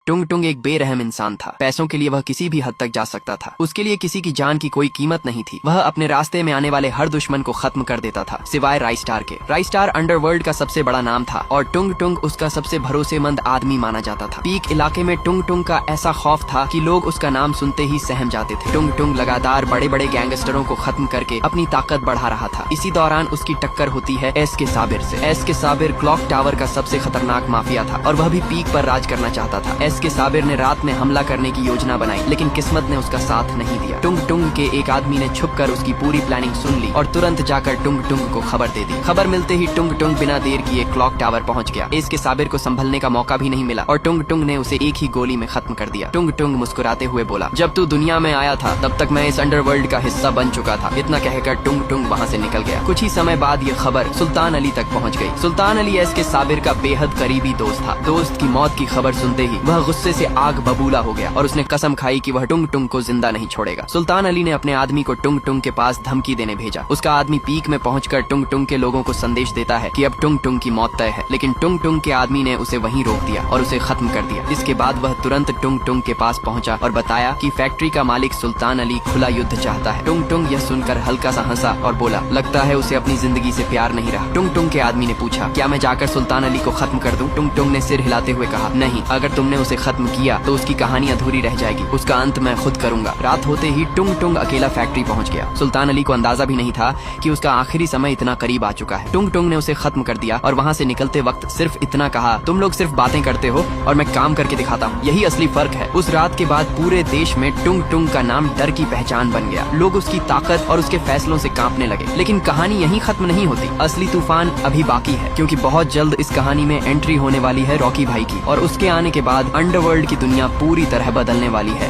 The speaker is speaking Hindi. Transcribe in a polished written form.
टुंग टुंग एक बेरहम इंसान था। पैसों के लिए वह किसी भी हद तक जा सकता था। उसके लिए किसी की जान की कोई कीमत नहीं थी। वह अपने रास्ते में आने वाले हर दुश्मन को खत्म कर देता था, सिवाय राइस्टार के। राइस्टार अंडरवर्ल्ड का सबसे बड़ा नाम था और टुंग टुंग उसका सबसे भरोसेमंद आदमी माना जाता था। पीक इलाके में टुंग टुंग का ऐसा खौफ था कि लोग उसका नाम सुनते ही सहम जाते थे। टुंग टुंग लगातार बड़े बड़े गैंगस्टरों को खत्म करके अपनी ताकत बढ़ा रहा था। इसी दौरान उसकी टक्कर होती है एस के साबिर से। एस के साबिर क्लॉक टावर का सबसे खतरनाक माफिया था और वह भी पीक पर राज करना चाहता था। एस के साबिर ने रात में हमला करने की योजना बनाई, लेकिन किस्मत ने उसका साथ नहीं दिया। टुंग टुंग के एक आदमी ने छुपकर उसकी पूरी प्लानिंग सुन ली और तुरंत जाकर टुंग टुंग को खबर दे दी। खबर मिलते ही टुंग टुंग बिना देर किए क्लॉक टावर पहुंच गया। इसके साबिर को संभलने का मौका भी नहीं मिला और टुंग टुंग ने उसे एक ही गोली में खत्म कर दिया। टुंग टुंग मुस्कुराते हुए बोला, जब तू दुनिया में आया था तब तक मैं इस अंडरवर्ल्ड का हिस्सा बन चुका था। इतना कहकर टुंग टुंग वहाँ से निकल गया। कुछ ही समय बाद ये खबर सुल्तान अली तक पहुँच गई। सुल्तान अली एस के साबिर का बेहद करीबी दोस्त था। दोस्त की मौत की खबर सुनते ही वह गुस्से से आग बबूला हो गया और उसने कसम खाई कि वह टुंग टुंग को जिंदा नहीं छोड़ेगा। सुल्तान अली ने अपने आदमी को टुंग टुंग के पास धमकी देने भेजा। उसका आदमी पीक में पहुंचकर टुंग टुंग के लोगों को संदेश देता है कि अब टुंग टुंग की मौत तय है, लेकिन टुंग टुंग के आदमी ने उसे वहीं रोक दिया और उसे खत्म कर दिया। इसके बाद वह तुरंत टुंग टुंग के पास पहुंचा और बताया कि फैक्ट्री का मालिक सुल्तान अली खुला युद्ध चाहता है। टुंग टुंग यह सुनकर हल्का सा हंसा और बोला, लगता है उसे अपनी जिंदगी से प्यार नहीं रहा। टुंग टुंग के आदमी ने पूछा, क्या मैं जाकर सुल्तान अली को खत्म कर दूं? टुंग टुंग ने सिर हिलाते हुए कहा, नहीं, अगर तुमने उसे खत्म किया तो उसकी कहानी अधूरी रह जाएगी। उसका अंत मैं खुद करूंगा। रात होते ही टुंग टुंग अकेला फैक्ट्री पहुंच गया। सुल्तान अली को अंदाजा भी नहीं था कि उसका आखिरी समय इतना करीब आ चुका है। टुंग टुंग ने उसे खत्म कर दिया और वहां से निकलते वक्त सिर्फ इतना कहा, तुम लोग सिर्फ बातें करते हो और मैं काम करके दिखाता हूँ, यही असली फर्क है। उस रात के बाद पूरे देश में टुंग टुंग का नाम डर की पहचान बन गया। लोग उसकी ताकत और उसके फैसलों से कांपने लगे। लेकिन कहानी यहीं खत्म नहीं होती। असली तूफान अभी बाकी है, क्योंकि बहुत जल्द इस कहानी में एंट्री होने वाली है रॉकी भाई की और उसके आने के बाद अंडरवर्ल्ड की दुनिया पूरी तरह बदलने वाली है।